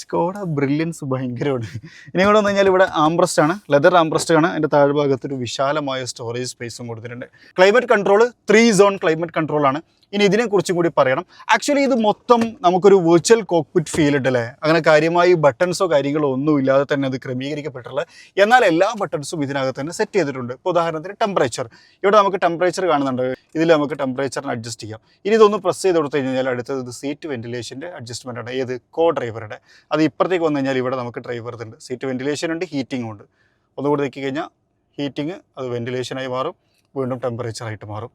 സ്കോഡ ബ്രില്യൻസ് ഭയങ്കരമാണ്. ഇനി കൂടെ വന്നു കഴിഞ്ഞാൽ ഇവിടെ ആംബ്രസ്റ്റ് ആണ്, ലെതർ ആംബ്രസ്റ്റ് ആണ്. അതിൻ്റെ താഴ്ഭാഗത്തൊരു വിശാലമായ സ്റ്റോറേജ് സ്പേസും കൊടുത്തിട്ടുണ്ട്. Climate control 3 zone climate control ആണ്. ഇനി ഇതിനെക്കുറിച്ചും കൂടി പറയണം. ആക്ച്വലി ഇത് മൊത്തം നമുക്കൊരു വെർച്വൽ കോക്പിറ്റ് ഫീൽ ഉണ്ടല്ലേ. അങ്ങനെ കാര്യമായി ബട്ടൺസോ കാര്യങ്ങളോ ഒന്നും ഇല്ലാതെ തന്നെ അത് ക്രമീകരിക്കപ്പെട്ടുള്ളത്. എന്നാൽ എല്ലാ ബട്ടൺസും ഇതിനകത്ത് തന്നെ സെറ്റ് ചെയ്തിട്ടുണ്ട്. ഇപ്പോൾ ഉദാഹരണത്തിന് ടെമ്പറേച്ചർ, ഇവിടെ നമുക്ക് ടെമ്പറേച്ചർ കാണുന്നുണ്ട്. ഇതിൽ നമുക്ക് ടെമ്പറേച്ചറിന് അഡ്ജസ്റ്റ് ചെയ്യാം. ഇനി ഇതൊന്ന് പ്രസ് ചെയ്ത് കൊടുത്തു കഴിഞ്ഞാൽ അടുത്തത് സീറ്റ് വെന്റിലേഷൻ്റെ അഡ്ജസ്റ്റ്മെൻ്റ് ആണ്. ഏത് കോ ഡ്രൈവറുടെ. അത് ഇപ്പുറത്തേക്ക് വന്നു കഴിഞ്ഞാൽ ഇവിടെ നമുക്ക് ഡ്രൈവർ ഉണ്ട്. സീറ്റ് വെന്റിലേഷൻ ഉണ്ട്, ഹീറ്റിംഗ് ഉണ്ട്. ഒന്നുകൂടി നോക്കി കഴിഞ്ഞാൽ ഹീറ്റിംഗ് അത് വെന്റിലേഷനായി മാറും, വീണ്ടും ടെമ്പറേച്ചറായിട്ട് മാറും.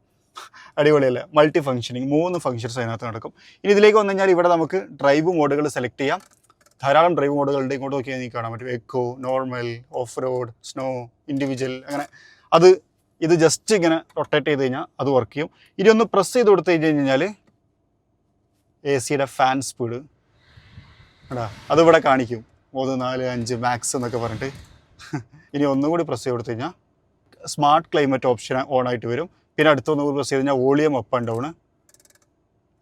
അടിപൊളിയല്ലേ. മൾട്ടി ഫംഗ്ഷനിങ് 3 ഫംഗ്ഷൻസ് അതിനകത്ത് നടക്കും. ഇനി ഇതിലേക്ക് വന്നു കഴിഞ്ഞാൽ ഇവിടെ നമുക്ക് ഡ്രൈവ് മോഡുകൾ സെലക്ട് ചെയ്യാം. ധാരാളം ഡ്രൈവ് മോഡുകളുണ്ട്. ഇങ്ങോട്ട് നോക്കിയാൽ നിങ്ങൾക്ക് കാണാൻ പറ്റും. Echo, normal, off road, snow, individual, അങ്ങനെ. ഇത് ജസ്റ്റ് ഇങ്ങനെ റൊട്ടേറ്റ് ചെയ്ത് കഴിഞ്ഞാൽ അത് വർക്ക് ചെയ്യും. ഇനി ഒന്ന് പ്രസ് ചെയ്ത് കൊടുത്തു കഴിഞ്ഞാൽ എ സിയുടെ ഫാൻ സ്പീഡ് അതിവിടെ കാണിക്കും 3, 4, 5 മാക്സ് എന്നൊക്കെ പറഞ്ഞിട്ട്. ഇനി ഒന്നും കൂടി പ്രസ് ചെയ്ത് കൊടുത്തു കഴിഞ്ഞാൽ സ്മാർട്ട് ക്ലൈമറ്റ് ഓപ്ഷൻ ഓൺ ആയിട്ട് വരും. പിന്നെ അടുത്തൊന്നുകൂടി പ്രസ് ചെയ്ത് കഴിഞ്ഞാൽ വോളിയം അപ്പ് ആൻഡ് ഡൗൺ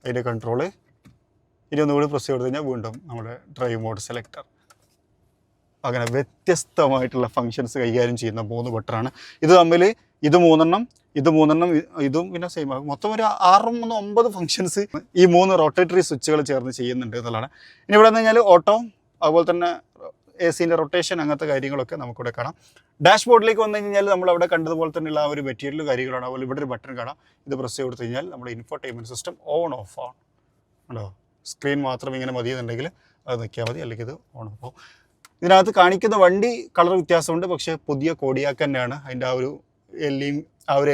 അതിൻ്റെ കൺട്രോള്. ഇനി ഒന്നുകൂടി പ്രസ് ചെയ്ത് കഴിഞ്ഞാൽ വീണ്ടും നമ്മുടെ ഡ്രൈവ് മോഡ് സെലക്ടർ. അങ്ങനെ വ്യത്യസ്തമായിട്ടുള്ള ഫങ്ഷൻസ് കൈകാര്യം ചെയ്യുന്ന 3 ബട്ടറാണ്. ഇത് തമ്മിൽ ഇത് മൂന്നെണ്ണം ഇതും പിന്നെ സെയിം ആകും. മൊത്തം ഒരു 9 ഫങ്ഷൻസ് ഈ 3 റൊട്ടേറ്ററി സ്വിച്ചുകൾ ചേർന്ന് ചെയ്യുന്നുണ്ട് എന്നുള്ളതാണ്. ഇനി ഇവിടെ നിന്ന് കഴിഞ്ഞാൽ ഓട്ടോ, അതുപോലെ തന്നെ എ സിൻ്റെ റൊട്ടേഷൻ, അങ്ങനത്തെ കാര്യങ്ങളൊക്കെ നമുക്കിവിടെ കാണാം. ഡാഷ് ബോർഡിലേക്ക് വന്നു കഴിഞ്ഞാൽ നമ്മൾ അവിടെ കണ്ടതുപോലെ തന്നെയുള്ള ആ ഒരു മെറ്റീരിയൽ കാര്യങ്ങളാണ്. അതുപോലെ ഇവിടെ ഒരു ബട്ടൺ കാണാം. ഇത് പ്രസ് ചെയ്ത് കൊടുത്തു കഴിഞ്ഞാൽ നമ്മുടെ ഇൻഫോർടൈൻമെൻറ്റ് സിസ്റ്റം ഓൺ ഓഫ് ആണ് ഉണ്ടോ. സ്ക്രീൻ മാത്രം ഇങ്ങനെ മതി എന്നുണ്ടെങ്കിൽ അത് നിൽക്കിയാൽ മതി, അല്ലെങ്കിൽ ഇത് ഓൺ ഓഫ് ആവും. ഇതിനകത്ത് കാണിക്കുന്ന വണ്ടി കളർ വ്യത്യാസമുണ്ട്, പക്ഷേ പുതിയ കോഡിയാക്ക് തന്നെയാണ്. അതിൻ്റെ ആ ഒരു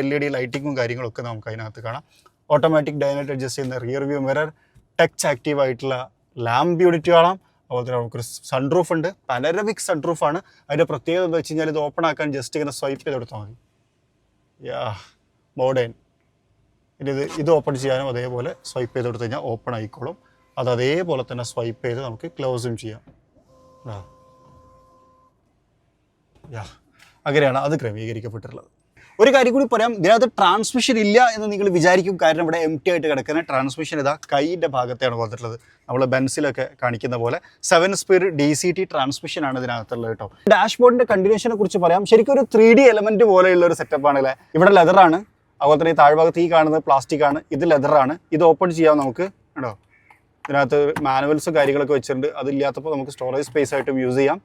LED ലൈറ്റിങ്ങും കാര്യങ്ങളൊക്കെ നമുക്ക് അതിനകത്ത് കാണാം. ഓട്ടോമാറ്റിക് ഡൈനാമിക് അഡ്ജസ്റ്റ് ചെയ്യുന്ന rear view mirror, touch active ആയിട്ടുള്ള ലാമ്പ് യൂണിറ്റ് കാണാം. അതുപോലെ തന്നെ നമുക്കൊരു സൺറൂഫ് ഉണ്ട്. പാനോരമിക് സൺറൂഫാണ്. അതിൻ്റെ പ്രത്യേകത എന്താ വെച്ച് കഴിഞ്ഞാൽ ഇത് ഓപ്പൺ ആക്കാൻ ജസ്റ്റ് ഇങ്ങനെ സ്വൈപ്പ് ചെയ്ത് കൊടുത്താൽ മതി. മോഡേൺ. ഇനി ഇത് ഓപ്പൺ ചെയ്യാനും അതേപോലെ സ്വൈപ്പ് ചെയ്ത് കൊടുത്തു കഴിഞ്ഞാൽ ഓപ്പൺ ആയിക്കോളും. അത് അതേപോലെ തന്നെ സ്വൈപ്പ് ചെയ്ത് നമുക്ക് ക്ലോസും ചെയ്യാം. അങ്ങനെയാണ് അത് ക്രമീകരിക്കപ്പെട്ടിട്ടുള്ളത്. ഒരു കാര്യം കൂടി പറയാം, ഇതിനകത്ത് ട്രാൻസ്മിഷൻ ഇല്ല എന്ന് നിങ്ങൾ വിചാരിക്കും. കാരണം ഇവിടെ എംപ്റ്റി ആയിട്ട് കിടക്കുന്ന ട്രാൻസ്മിഷൻ ഇതാ കൈയിൻ്റെ ഭാഗത്തെയാണ് വന്നിട്ടുള്ളത്. നമ്മൾ ബെൻസിലൊക്കെ കാണിക്കുന്ന പോലെ 7 സ്പീഡ് DCT ട്രാൻസ്മിഷനാണ് ഇതിനകത്തുള്ളത് കേട്ടോ. ഡാഷ്ബോർഡിൻ്റെ കണ്ടിന്യൂഷനെ കുറിച്ച് പറയാം. ശരിക്കും ഒരു 3D എലമെൻറ്റ് പോലെയുള്ള ഒരു സെറ്റപ്പാണ് അല്ലേ. ഇവിടെ ലെതറാണ്, അതുപോലെ തന്നെ ഈ താഴ്ഭാഗത്ത് ഈ കാണുന്നത് പ്ലാസ്റ്റിക് ആണ്, ഇത് ലെതറാണ്. ഇത് ഓപ്പൺ ചെയ്യാം നമുക്ക് കേട്ടോ. ഇതിനകത്ത് മാനുവൽസും കാര്യങ്ങളൊക്കെ വെച്ചിട്ടുണ്ട്. അതില്ലാത്തപ്പോൾ നമുക്ക് സ്റ്റോറേജ് സ്പേസ് ആയിട്ടും യൂസ് ചെയ്യാം.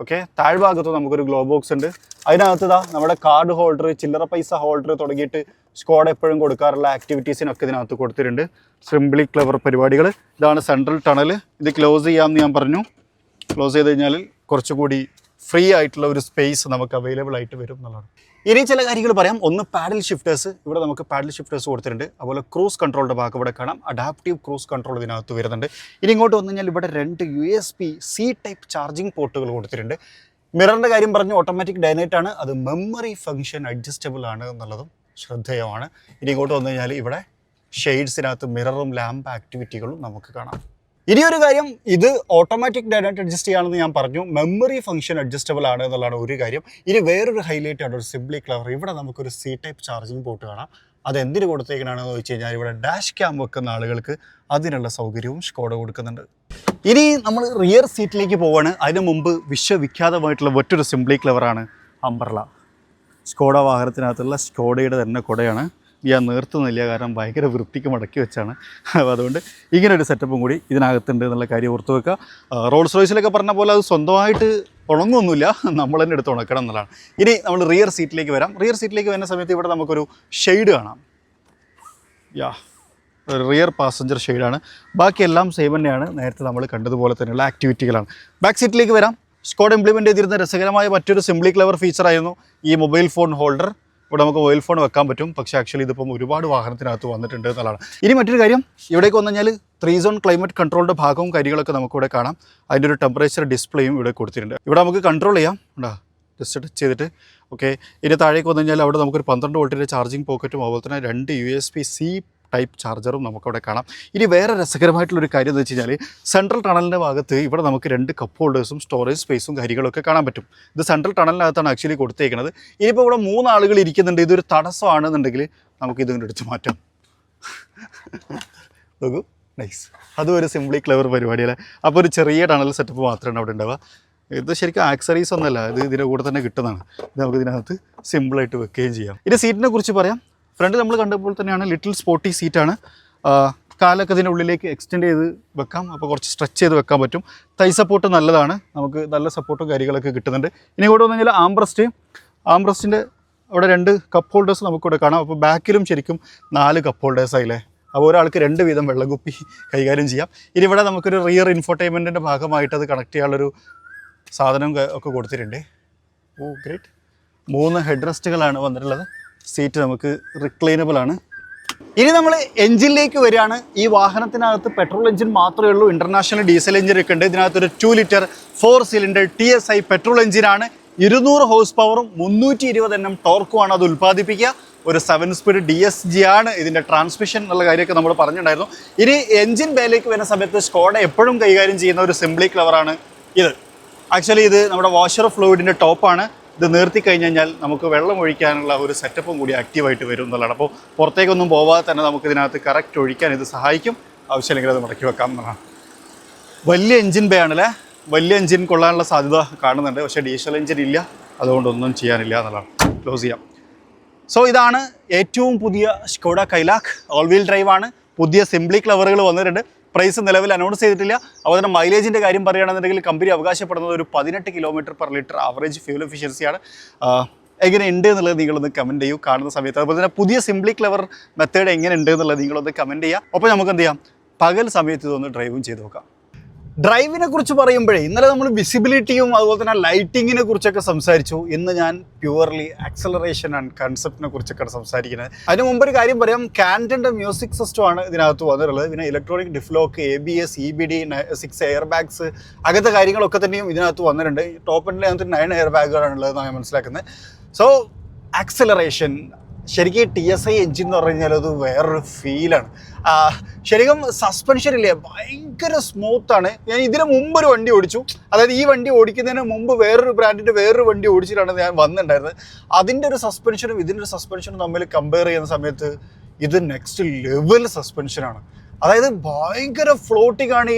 ഓക്കെ, താഴ്ഭാഗത്ത് നമുക്കൊരു ഗ്ലോ ബോക്സ് ഉണ്ട്. അതിനകത്ത് നമ്മുടെ കാർഡ് ഹോൾഡർ, ചില്ലറ പൈസ ഹോൾഡർ തുടങ്ങിയിട്ട് സ്ക്വാഡ എപ്പോഴും കൊടുക്കാറുള്ള ആക്ടിവിറ്റീസിനൊക്കെ ഇതിനകത്ത് കൊടുത്തിട്ടുണ്ട്. സിംപ്ലി ക്ലെവർ പരിപാടികൾ. ഇതാണ് സെൻട്രൽ ടണൽ. ഇത് ക്ലോസ് ചെയ്യാമെന്ന് ഞാൻ പറഞ്ഞു. ക്ലോസ് ചെയ്ത് കഴിഞ്ഞാൽ കുറച്ചുകൂടി ഫ്രീ ആയിട്ടുള്ള ഒരു സ്പേസ് നമുക്ക് അവൈലബിൾ ആയിട്ട് വരും എന്നുള്ളതാണ്. ഇനി ചില കാര്യങ്ങൾ പറയാം. ഒന്ന് പാഡൽ ഷിഫ്റ്റേഴ്സ്. ഇവിടെ നമുക്ക് പാഡൽ ഷിഫ്റ്റേഴ്സ് കൊടുത്തിട്ടുണ്ട്. അതുപോലെ ക്രൂസ് കൺട്രോളിൻ്റെ ഭാഗം ഇവിടെ കാണാം. അഡാപ്റ്റീവ് ക്രൂസ് കൺട്രോൾ ഇതിനകത്ത് വരുന്നുണ്ട്. ഇനി ഇങ്ങോട്ട് വന്നു കഴിഞ്ഞാൽ ഇവിടെ 2 USB-C ടൈപ്പ് ചാർജിങ് പോർട്ടുകൾ കൊടുത്തിട്ടുണ്ട്. മിററിൻ്റെ കാര്യം പറഞ്ഞു, ഓട്ടോമാറ്റിക് ഡൈനൈറ്റ് ആണ്. അത് മെമ്മറി ഫംഗ്ഷൻ അഡ്ജസ്റ്റബിൾ ആണ് എന്നുള്ളതും ശ്രദ്ധേയമാണ്. ഇനി ഇങ്ങോട്ട് വന്നു കഴിഞ്ഞാൽ ഇവിടെ ഷെയ്ഡ്സിനകത്ത് മിററും ലാമ്പ് ആക്ടിവിറ്റികളും നമുക്ക് കാണാം. ഇനിയൊരു കാര്യം, ഇത് ഓട്ടോമാറ്റിക് ഡൈനാമിക് അഡ്ജസ്റ്റ് ചെയ്യുകയാണെന്ന് ഞാൻ പറഞ്ഞു. മെമ്മറി ഫംഗ്ഷൻ അഡ്ജസ്റ്റബിൾ ആണ് എന്നുള്ളതാണ് ഒരു കാര്യം. ഇനി വേറൊരു ഹൈലൈറ്റ് ആണ് ഒരു സിംപ്ലി ക്ലെവർ. ഇവിടെ നമുക്കൊരു C ടൈപ്പ് ചാർജിങ് പോർട്ട് കാണാം. അത് എന്തിന് കൊടുത്തേക്കണമെന്ന് വെച്ച് കഴിഞ്ഞാൽ ഇവിടെ ഡാഷ് ക്യാം വെക്കുന്ന ആളുകൾക്ക് അതിനുള്ള സൗകര്യവും സ്കോഡ കൊടുക്കുന്നുണ്ട്. ഇനി നമ്മൾ റിയർ സീറ്റിലേക്ക് പോവാണ്. അതിന് മുമ്പ് വിശ്വവിഖ്യാതമായിട്ടുള്ള മറ്റൊരു സിംപ്ലി ക്ലെവറാണ് അംബ്രല. സ്കോഡ വാഹനത്തിനകത്തുള്ള സ്കോഡയുടെ തന്നെ കുടയാണ്. ഞാൻ നിർത്തുന്നില്ല, കാരണം ഭയങ്കര വൃത്തിക്ക് മടക്കി വെച്ചാണ്. അപ്പോൾ അതുകൊണ്ട് ഇങ്ങനെ ഒരു സെറ്റപ്പും കൂടി ഇതിനകത്തുണ്ട് എന്നുള്ള കാര്യം ഓർത്ത് വെക്കുക. റോൾസ് റോയ്സിലൊക്കെ പറഞ്ഞ പോലെ അത് സ്വന്തമായിട്ട് ഉണങ്ങൊന്നുമില്ല, നമ്മൾ തന്നെ എടുത്ത് ഉണക്കണം എന്നുള്ളതാണ്. ഇനി നമ്മൾ റിയർ സീറ്റിലേക്ക് വരാം. റിയർ സീറ്റിലേക്ക് വരുന്ന സമയത്ത് ഇവിടെ നമുക്കൊരു ഷെയ്ഡ് കാണാം. റിയർ പാസഞ്ചർ ഷെയ്ഡാണ്. ബാക്കിയെല്ലാം സെയിം തന്നെയാണ്, നേരത്തെ നമ്മൾ കണ്ടതുപോലെ തന്നെയുള്ള ആക്ടിവിറ്റികളാണ്. ബാക്ക് സീറ്റിലേക്ക് വരാം. സ്കോഡ ഇംപ്ലിമെൻറ്റ് ചെയ്തിരുന്ന രസകരമായ മറ്റൊരു സിംപ്ലി ക്ലെവർ ഫീച്ചറായിരുന്നു ഈ മൊബൈൽ ഫോൺ ഹോൾഡർ. ഇവിടെ നമുക്ക് മൊബൈൽ ഫോൺ വെക്കാൻ പറ്റും. പക്ഷേ ആക്ച്വലി ഇതിപ്പം ഒരുപാട് വാഹനത്തിനകത്ത് വന്നിട്ടുണ്ട് എന്നുള്ളതാണ്. ഇനി മറ്റൊരു കാര്യം, ഇവിടേക്ക് വന്നു കഴിഞ്ഞാൽ 3 സോൺ ക്ലൈമറ്റ് കൺട്രോളിൻ്റെ ഭാഗവും കാര്യങ്ങളൊക്കെ നമുക്കിവിടെ കാണാം. അതിൻ്റെ ഒരു ടെമ്പറേച്ചർ ഡിസ്പ്ലേയും ഇവിടെ കൊടുത്തിട്ടുണ്ട്. ഇവിടെ നമുക്ക് കൺട്രോൾ ചെയ്യാം. ജസ്റ്റ് ടച്ച് ചെയ്തിട്ട് ഓക്കെ. ഇനി താഴേക്ക് വന്നു കഴിഞ്ഞാൽ അവിടെ നമുക്കൊരു 12 വോൾട്ടിൻ്റെ ചാർജിങ് പോക്കറ്റും അതുപോലെ തന്നെ 2 USB-C ടൈപ്പ് ചാർജറും നമുക്കവിടെ കാണാം. ഇനി വേറെ രസകരമായിട്ടുള്ളൊരു കാര്യം എന്ന് വെച്ച് കഴിഞ്ഞാൽ സെൻട്രൽ ടണലിൻ്റെ ഭാഗത്ത് ഇവിടെ നമുക്ക് 2 കപ്പ് ഹോൾഡേഴ്സും സ്റ്റോറേജ് സ്പേസും കാര്യങ്ങളൊക്കെ കാണാൻ പറ്റും. ഇത് സെൻട്രൽ ടണലിനകത്താണ് ആക്ച്വലി കൊടുത്തേക്കുന്നത്. ഇനിയിപ്പോൾ ഇവിടെ 3 ആളുകൾ ഇരിക്കുന്നുണ്ട്. ഇതൊരു തടസ്സമാണെന്നുണ്ടെങ്കിൽ നമുക്കിത് എടുത്ത് മാറ്റാം. നോക്കൂ, നൈസ്. അതും ഒരു സിംപ്ലി ക്ലെവർ പരിപാടിയല്ലേ. അപ്പോൾ ഒരു ചെറിയ ടണൽ സെറ്റപ്പ് മാത്രമാണ് അവിടെ ഉണ്ടാവുക. ഇത് ശരിക്കും ആക്സറീസ് ഒന്നുമല്ല, ഇത് ഇതിൻ്റെ കൂടെ തന്നെ കിട്ടുന്നതാണ്. ഇത് നമുക്ക് ഇതിനകത്ത് സിമ്പിളായിട്ട് വെക്കുകയും ചെയ്യാം. ഇതിൻ്റെ സീറ്റിനെ കുറിച്ച് പറയാം. ഫ്രണ്ട് നമ്മൾ കണ്ടപ്പോൾ തന്നെയാണ് ലിറ്റിൽ സ്പോർട്ടി സീറ്റാണ്. കാലൊക്കെ ഇതിൻ്റെ ഉള്ളിലേക്ക് എക്സ്റ്റെൻഡ് ചെയ്ത് വെക്കാം, അപ്പോൾ കുറച്ച് സ്ട്രെച്ച് ചെയ്ത് വെക്കാൻ പറ്റും. തൈ സപ്പോർട്ട് നല്ലതാണ്, നമുക്ക് നല്ല സപ്പോർട്ടും കാര്യങ്ങളൊക്കെ കിട്ടുന്നുണ്ട്. ഇനി കൂടെ വന്നു കഴിഞ്ഞാൽ ആംബ്രസ്റ്റിൻ്റെ അവിടെ 2 കപ്പ് ഹോൾഡേഴ്സ് നമുക്കിവിടെ കാണാം. അപ്പോൾ ബാക്കിലും ശരിക്കും 4 കപ്പ് ഹോൾഡേഴ്സ് ആയില്ലേ. അപ്പോൾ ഒരാൾക്ക് 2 വീതം വെള്ളക്കുപ്പി കൈകാര്യം ചെയ്യാം. ഇനി ഇവിടെ നമുക്കൊരു റിയർ ഇൻഫോർടൈൻമെൻറ്റിൻ്റെ ഭാഗമായിട്ട് അത് കണക്ട് ചെയ്യാനുള്ളൊരു സാധനം ഒക്കെ കൊടുത്തിട്ടുണ്ട്. ഓ ഗ്രേറ്റ്. 3 ഹെഡ് റെസ്റ്റുകളാണ് വന്നിട്ടുള്ളത്. സീറ്റ് നമുക്ക് റിക്ലൈനബിൾ ആണ്. ഇനി നമ്മൾ എഞ്ചിനിലേക്ക് വരികയാണ്. ഈ വാഹനത്തിനകത്ത് പെട്രോൾ എഞ്ചിൻ മാത്രമേ ഉള്ളൂ, ഇൻ്റർനാഷണൽ ഡീസൽ എഞ്ചിൻ ഒക്കെ ഉണ്ട്. ഇതിനകത്തൊരു 2 ലിറ്റർ 4 സിലിണ്ടർ TSI പെട്രോൾ എഞ്ചിനാണ്. 200 ഹോഴ്സ് പവറും 320 Nm ടോർക്കുമാണ് അത് ഉൽപ്പാദിപ്പിക്കുക. ഒരു 7 സ്പീഡ് DSG ആണ് ഇതിൻ്റെ ട്രാൻസ്മിഷൻ എന്നുള്ള കാര്യമൊക്കെ നമ്മൾ പറഞ്ഞിട്ടുണ്ടായിരുന്നു. ഇനി എഞ്ചിൻ ബേയിലേക്ക് വരുന്ന സമയത്ത് സ്കോഡ എപ്പോഴും കൈകാര്യം ചെയ്യുന്ന ഒരു സിംപ്ലി ക്ലെവറാണ് ഇത്. ആക്ച്വലി ഇത് നമ്മുടെ വാഷർ ഫ്ലൂയിഡിൻ്റെ ടോപ്പാണ്. ഇത് നിർത്തി കഴിഞ്ഞാൽ നമുക്ക് വെള്ളം ഒഴിക്കാനുള്ള ഒരു സെറ്റപ്പും കൂടി ആക്റ്റീവായിട്ട് വരും എന്നുള്ളതാണ്. അപ്പോൾ പുറത്തേക്കൊന്നും പോവാതെ തന്നെ നമുക്ക് ഇതിനകത്ത് കറക്റ്റ് ഒഴിക്കാൻ ഇത് സഹായിക്കും. ആവശ്യമില്ലെങ്കിൽ അത് മുടക്കി വെക്കാം എന്നുള്ളതാണ്. വലിയ എഞ്ചിൻ ബേ ആണല്ലേ. വലിയ എഞ്ചിൻ കൊള്ളാനുള്ള സാധ്യത കാണുന്നുണ്ട്, പക്ഷേ ഡീസൽ എഞ്ചിൻ ഇല്ല, അതുകൊണ്ടൊന്നും ചെയ്യാനില്ല എന്നുള്ളതാണ്. ക്ലോസ് ചെയ്യാം. സോ ഇതാണ് ഏറ്റവും പുതിയ Skoda Kylaq. All wheel drive ആണ്. പുതിയ സിംപ്ലി ക്ലെവറുകൾ വന്നിട്ടുണ്ട്. പ്രൈസ് നിലവിൽ അനൗൺസ് ചെയ്തിട്ടില്ല. അതുപോലെ തന്നെ മൈലേജിൻ്റെ കാര്യം പറയുകയാണെന്നുണ്ടെങ്കിൽ കമ്പനി അവകാശപ്പെടുന്നത് ഒരു 18 km/ലിറ്റർ ആവറേജ് ഫ്യൂൽ എഫിഷ്യൻസിയാണ്. എങ്ങനെ ഉണ്ട് എന്നുള്ളത് നിങ്ങളൊന്ന് കമൻറ്റ് ചെയ്യൂ കാണുന്ന സമയത്ത്. അതുപോലെ തന്നെ പുതിയ സിംപ്ലി ക്ലെവർ മെത്തേഡ് എങ്ങനെ ഉണ്ട് എന്നുള്ളത് നിങ്ങളൊന്ന് കമൻറ്റ് ചെയ്യുക. അപ്പോൾ നമുക്ക് എന്ത് ചെയ്യാം, പകൽ സമയത്ത് ഇതൊന്ന് ഡ്രൈവും ചെയ്ത് നോക്കാം. ഡ്രൈവിനെ കുറിച്ച് പറയുമ്പോഴേ ഇന്നലെ നമ്മൾ വിസിബിലിറ്റിയും അതുപോലെ തന്നെ ലൈറ്റിങ്ങിനെ കുറിച്ചൊക്കെ സംസാരിച്ചു. ഇന്ന് ഞാൻ പ്യുവർലി ആക്സലറേഷൻ ആൻഡ് കൺസെപ്റ്റിനെ കുറിച്ചൊക്കെയാണ് സംസാരിക്കുന്നത്. അതിന് മുമ്പ് ഒരു കാര്യം പറയാം. കാൻറ്റൻ്റെ മ്യൂസിക് സിസ്റ്റമാണ് ഇതിനകത്ത് വന്നിട്ടുള്ളത്. പിന്നെ electronic diff lock, ABS, EBD, 6 air bags, അങ്ങനത്തെ കാര്യങ്ങളൊക്കെ തന്നെയും ഇതിനകത്ത് വന്നിട്ടുണ്ട്. ടോപ്പ് എൻഡിൽ അതിനകത്ത് 9 എയർ ബാഗുകളാണുള്ളതെന്നാണ് ഞാൻ മനസ്സിലാക്കുന്നത്. സോ ആക്സലറേഷൻ ശരിക്കും TSI എഞ്ചിൻ എന്ന് പറഞ്ഞു കഴിഞ്ഞാൽ അത് വേറൊരു ഫീലാണ്. ശരിക്കും സസ്പെൻഷൻ ഇല്ലേ, ഭയങ്കര സ്മൂത്താണ്. ഞാൻ ഇതിന് മുമ്പ് ഒരു വണ്ടി ഓടിച്ചു, അതായത് ഈ വണ്ടി ഓടിക്കുന്നതിന് മുമ്പ് വേറൊരു ബ്രാൻഡിൻ്റെ വേറൊരു വണ്ടി ഓടിച്ചിട്ടാണ് ഞാൻ വന്നിട്ടുണ്ടായിരുന്നത്. അതിൻ്റെ ഒരു സസ്പെൻഷനും ഇതിൻ്റെ ഒരു സസ്പെൻഷനും തമ്മിൽ കമ്പയർ ചെയ്യുന്ന സമയത്ത് ഇത് നെക്സ്റ്റ് ലെവൽ സസ്പെൻഷനാണ്. അതായത് ഭയങ്കര ഫ്ലോട്ടിംഗ് ആണ്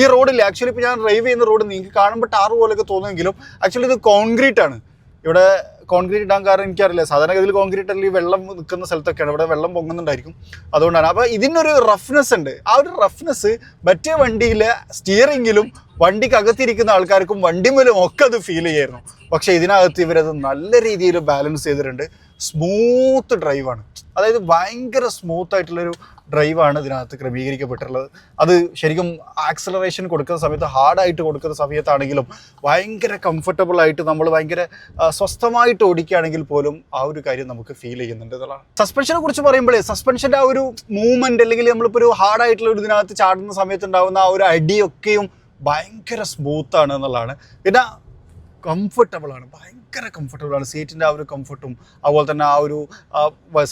ഈ റോഡിൽ. ആക്ച്വലി ഇപ്പോൾ ഞാൻ ഡ്രൈവ് ചെയ്യുന്ന റോഡ് നിങ്ങൾക്ക് കാണുമ്പോൾ ടാർ പോലെയൊക്കെ തോന്നുമെങ്കിലും ആക്ച്വലി ഇത് കോൺക്രീറ്റ് ആണ്. ഇവിടെ കോൺക്രീറ്റ് ഇടാൻ കാരണം എനിക്കറിയില്ല. സാധാരണഗതിയിൽ കോൺക്രീറ്റ് അല്ലെങ്കിൽ വെള്ളം നിൽക്കുന്ന സ്ഥലത്തൊക്കെയാണ്, ഇവിടെ വെള്ളം പൊങ്ങുന്നുണ്ടായിരിക്കും, അതുകൊണ്ടാണ്. അപ്പോൾ ഇതിനൊരു റഫ്നെസ് ഉണ്ട്. ആ ഒരു റഫ്നെസ് മറ്റേ വണ്ടിയിലെ സ്റ്റിയറിങ്ങിലും വണ്ടിക്കകത്തിരിക്കുന്ന ആൾക്കാർക്കും വണ്ടിമേലും ഒക്കെ അത് ഫീൽ ചെയ്യായിരുന്നു. പക്ഷേ ഇതിനകത്ത് ഇവരത് നല്ല രീതിയിൽ ബാലൻസ് ചെയ്തിട്ടുണ്ട്. സ്മൂത്ത് ഡ്രൈവാണ്, അതായത് ഭയങ്കര സ്മൂത്തായിട്ടുള്ളൊരു ഡ്രൈവാണ് ഇതിനകത്ത് ക്രമീകരിക്കപ്പെട്ടിട്ടുള്ളത്. അത് ശരിക്കും ആക്സലറേഷൻ കൊടുക്കുന്ന സമയത്ത്, ഹാർഡായിട്ട് കൊടുക്കുന്ന സമയത്താണെങ്കിലും ഭയങ്കര കംഫർട്ടബിൾ ആയിട്ട് നമ്മൾ ഭയങ്കര സ്വസ്ഥമായിട്ട് ഓടിക്കുകയാണെങ്കിൽ പോലും ആ ഒരു കാര്യം നമുക്ക് ഫീൽ ചെയ്യുന്നുണ്ട് എന്നുള്ളതാണ്. സസ്പെൻഷനെ കുറിച്ച് പറയുമ്പോഴേ സസ്പെൻഷൻ്റെ ആ ഒരു മൂവ്മെൻറ്റ് അല്ലെങ്കിൽ നമ്മളിപ്പോൾ ഒരു ഹാർഡായിട്ടുള്ള ഒരു ഇതിനകത്ത് ചാടുന്ന സമയത്ത് ഉണ്ടാകുന്ന ആ ഒരു അടിയൊക്കെയും ഭയങ്കര സ്മൂത്താണ് എന്നുള്ളതാണ്. പിന്നെ കംഫർട്ടബിളാണ്, ഭയങ്കര കംഫർട്ടബിളാണ്. സീറ്റിൻ്റെ ആ ഒരു കംഫർട്ടും അതുപോലെ തന്നെ ആ ഒരു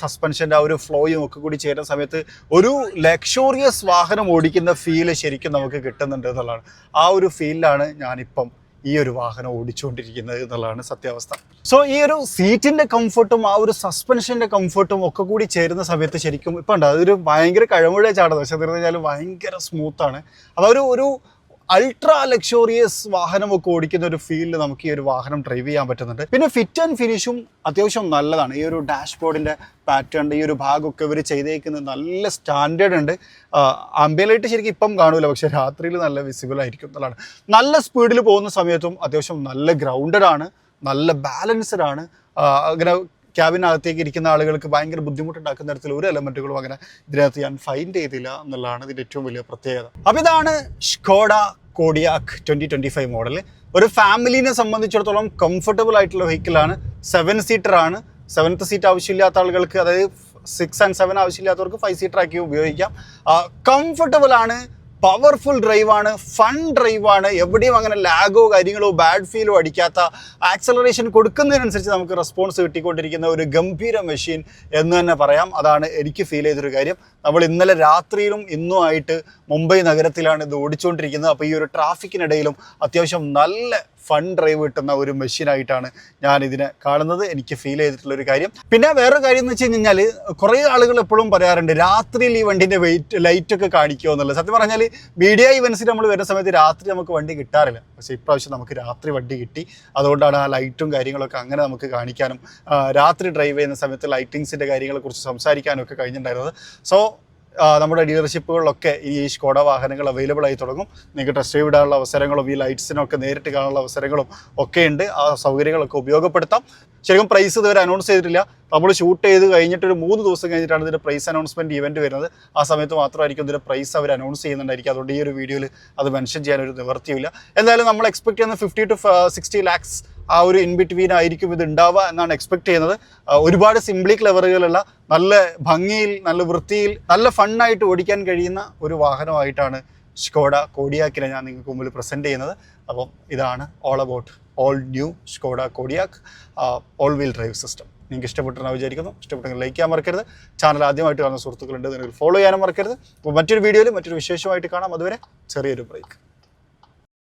സസ്പെൻഷൻ്റെ ആ ഒരു ഫ്ലോയും ഒക്കെ കൂടി ചേരുന്ന സമയത്ത് ഒരു ലക്ഷറിയസ് വാഹനം ഓടിക്കുന്ന ഫീല് ശരിക്കും നമുക്ക് കിട്ടുന്നുണ്ട് എന്നുള്ളതാണ്. ആ ഒരു ഫീലിലാണ് ഞാനിപ്പം ഈ ഒരു വാഹനം ഓടിച്ചുകൊണ്ടിരിക്കുന്നത് എന്നുള്ളതാണ് സത്യാവസ്ഥ. സോ ഈ ഒരു സീറ്റിൻ്റെ കംഫർട്ടും ആ ഒരു സസ്പെൻഷൻ്റെ കംഫർട്ടും ഒക്കെ കൂടി ചേരുന്ന സമയത്ത് ശരിക്കും ഇപ്പം ഉണ്ട് അതൊരു ഭയങ്കര കഴമുഴ ചാടുന്നത്. പക്ഷെ എന്ന് പറഞ്ഞാൽ ഭയങ്കര സ്മൂത്താണ്. അതൊരു അൾട്രാ ലക്ഷറിയസ് വാഹനമൊക്കെ ഓടിക്കുന്ന ഒരു ഫീലിൽ നമുക്ക് ഈ ഒരു വാഹനം ഡ്രൈവ് ചെയ്യാൻ പറ്റുന്നുണ്ട്. പിന്നെ ഫിറ്റ് ആൻഡ് ഫിനിഷും അത്യാവശ്യം നല്ലതാണ്. ഈ ഒരു ഡാഷ്ബോർഡിൻ്റെ പാറ്റേൺ, ഈ ഒരു ഭാഗമൊക്കെ ഇവർ ചെയ്തേക്കുന്നത് നല്ല സ്റ്റാൻഡേർഡ് ഉണ്ട്. ആംബിയലൈറ്റ് ശരിക്കും ഇപ്പം കാണൂല, പക്ഷേ രാത്രിയിൽ നല്ല വിസിബിൾ ആയിരിക്കും എന്നുള്ളതാണ്. നല്ല സ്പീഡിൽ പോകുന്ന സമയത്തും അത്യാവശ്യം നല്ല ഗ്രൗണ്ടഡ് ആണ്, നല്ല ബാലൻസ്ഡ് ആണ്. അങ്ങനെ ക്യാബിനകത്തേക്ക് ഇരിക്കുന്ന ആളുകൾക്ക് ഭയങ്കര ബുദ്ധിമുട്ടുണ്ടാക്കുന്ന തരത്തിൽ ഒരു എലമെൻറ്റുകളും അങ്ങനെ ഇതിനകത്ത് ഞാൻ ഫൈൻഡ് ചെയ്തില്ല എന്നുള്ളതാണ് ഇതിൻ്റെ ഏറ്റവും വലിയ പ്രത്യേകത. അപ്പോൾ ഇതാണ് സ്കോഡ കോഡിയാക്ക് 2025 മോഡൽ. ഒരു ഫാമിലിനെ സംബന്ധിച്ചിടത്തോളം കംഫർട്ടബിൾ ആയിട്ടുള്ള വെഹിക്കിളാണ്. 7 സീറ്റർ ആണ്. 7th സീറ്റ് ആവശ്യമില്ലാത്ത ആളുകൾക്ക്, അതായത് 6 and 7 ആവശ്യമില്ലാത്തവർക്ക് 5 സീറ്റർ ആക്കി ഉപയോഗിക്കാം. കംഫർട്ടബിൾ ആണ്. പവർഫുൾ ഡ്രൈവാണ്, ഫൺ ഡ്രൈവാണ്, എവിടെയും അങ്ങനെ ലാഗോ കാര്യങ്ങളോ ബാഡ് ഫീലോ അടിക്കാത്ത, ആക്സലറേഷൻ കൊടുക്കുന്നതിനനുസരിച്ച് നമുക്ക് റെസ്പോൺസ് കിട്ടിക്കൊണ്ടിരിക്കുന്ന ഒരു ഗംഭീര മെഷീൻ എന്ന് തന്നെ പറയാം. അതാണ് എനിക്ക് ഫീൽ ചെയ്തൊരു കാര്യം. നമ്മൾ ഇന്നലെ രാത്രിയിലും ഇന്നും ആയിട്ട് മുംബൈ നഗരത്തിലാണ് ഇത് ഓടിച്ചുകൊണ്ടിരിക്കുന്നത്. അപ്പോൾ ഈ ഒരു ട്രാഫിക്കിനിടയിലും അത്യാവശ്യം നല്ല ഫൺ ഡ്രൈവ് കിട്ടുന്ന ഒരു മെഷീനായിട്ടാണ് ഞാൻ ഇതിനെ കാണുന്നത്. എനിക്ക് ഫീൽ ചെയ്തിട്ടുള്ളൊരു കാര്യം. പിന്നെ വേറൊരു കാര്യം എന്ന് വെച്ച് കഴിഞ്ഞാൽ, കുറേ ആളുകൾ എപ്പോഴും പറയാറുണ്ട് രാത്രിയിൽ ഈ വണ്ടിൻ്റെ ലൈറ്റൊക്കെ കാണിക്കുമോ എന്നുള്ളത്. സത്യം പറഞ്ഞാൽ മീഡിയ ഇവൻസിൽ നമ്മൾ വരുന്ന സമയത്ത് രാത്രി നമുക്ക് വണ്ടി കിട്ടാറില്ല. പക്ഷേ ഇപ്രാവശ്യം നമുക്ക് രാത്രി വണ്ടി കിട്ടി. അതുകൊണ്ടാണ് ആ ലൈറ്റും കാര്യങ്ങളൊക്കെ അങ്ങനെ നമുക്ക് കാണിക്കാനും രാത്രി ഡ്രൈവ് ചെയ്യുന്ന സമയത്ത് ലൈറ്റിങ്സിൻ്റെ കാര്യങ്ങളെക്കുറിച്ച് സംസാരിക്കാനും ഒക്കെ കഴിഞ്ഞിട്ടുണ്ടായിരുന്നത്. സോ നമ്മുടെ ഡീലർഷിപ്പുകളിലൊക്കെ ഈ സ്കോഡ വാഹനങ്ങൾ അവൈലബിൾ ആയി തുടങ്ങും. നിങ്ങൾക്ക് ടെസ്റ്റ് ഡ്രൈവ് ഇടാനുള്ള അവസരങ്ങളും ഈ ലൈറ്റ്സിനൊക്കെ നേരിട്ട് കാണാനുള്ള അവസരങ്ങളും ഒക്കെ ഉണ്ട്. ആ സൗകര്യങ്ങളൊക്കെ ഉപയോഗപ്പെടുത്താം. ശരിക്കും പ്രൈസ് ഇതുവരെ അനൗൺസ് ചെയ്തിട്ടില്ല. നമ്മൾ ഷൂട്ട് ചെയ്ത് കഴിഞ്ഞിട്ട് ഒരു 3 ദിവസം കഴിഞ്ഞിട്ടാണ് ഇതിൻ്റെ പ്രൈസ് അനൗൺസ്മെൻറ്റ് ഇവൻറ്റ് വരുന്നത്. ആ സമയത്ത് മാത്രമായിരിക്കും ഇതിൻ്റെ പ്രൈസ് അവർ അനൗൺസ് ചെയ്യുന്നുണ്ടായിരിക്കും. അതുകൊണ്ട് ഈ ഒരു വീഡിയോയിൽ അത് മെൻഷൻ ചെയ്യാനൊരു നിവർത്തിയില്ല. എന്തായാലും നമ്മൾ എക്സ്പെക്ട് ചെയ്യുന്ന 50 to 60 lakhs ആ ഒരു ഇൻ ബിറ്റ്വീൻ ആയിരിക്കും ഇത് ഉണ്ടാവുക എന്നാണ് എക്സ്പെക്ട് ചെയ്യുന്നത്. ഒരുപാട് സിംപ്ലി ക്ലെവറുകളുള്ള, നല്ല ഭംഗിയിൽ, നല്ല വൃത്തിയിൽ, നല്ല ഫണ്ണായിട്ട് ഓടിക്കാൻ കഴിയുന്ന ഒരു വാഹനമായിട്ടാണ് സ്കോഡ കോഡിയാക്കിനെ ഞാൻ നിങ്ങൾക്ക് മുമ്പിൽ പ്രസൻറ്റ് ചെയ്യുന്നത്. അപ്പം ഇതാണ് all about all new Skoda Kodiak all wheel drive system. നിങ്ങൾക്ക് ഇഷ്ടപ്പെട്ടെന്ന് വിചാരിക്കുന്നു. ഇഷ്ടപ്പെട്ടെങ്കിൽ ലൈക്ക് ചെയ്യാൻ മറക്കരുത്. ചാനൽ ആദ്യമായിട്ട് കാണുന്ന സുഹൃത്തുക്കളുണ്ട്, നിങ്ങൾ ഫോളോ ചെയ്യാനും മറക്കരുത്. അപ്പോൾ മറ്റൊരു വീഡിയോയിൽ മറ്റൊരു വിശേഷമായിട്ട് കാണാം. അതുവരെ ചെറിയൊരു ബ്രേക്ക്.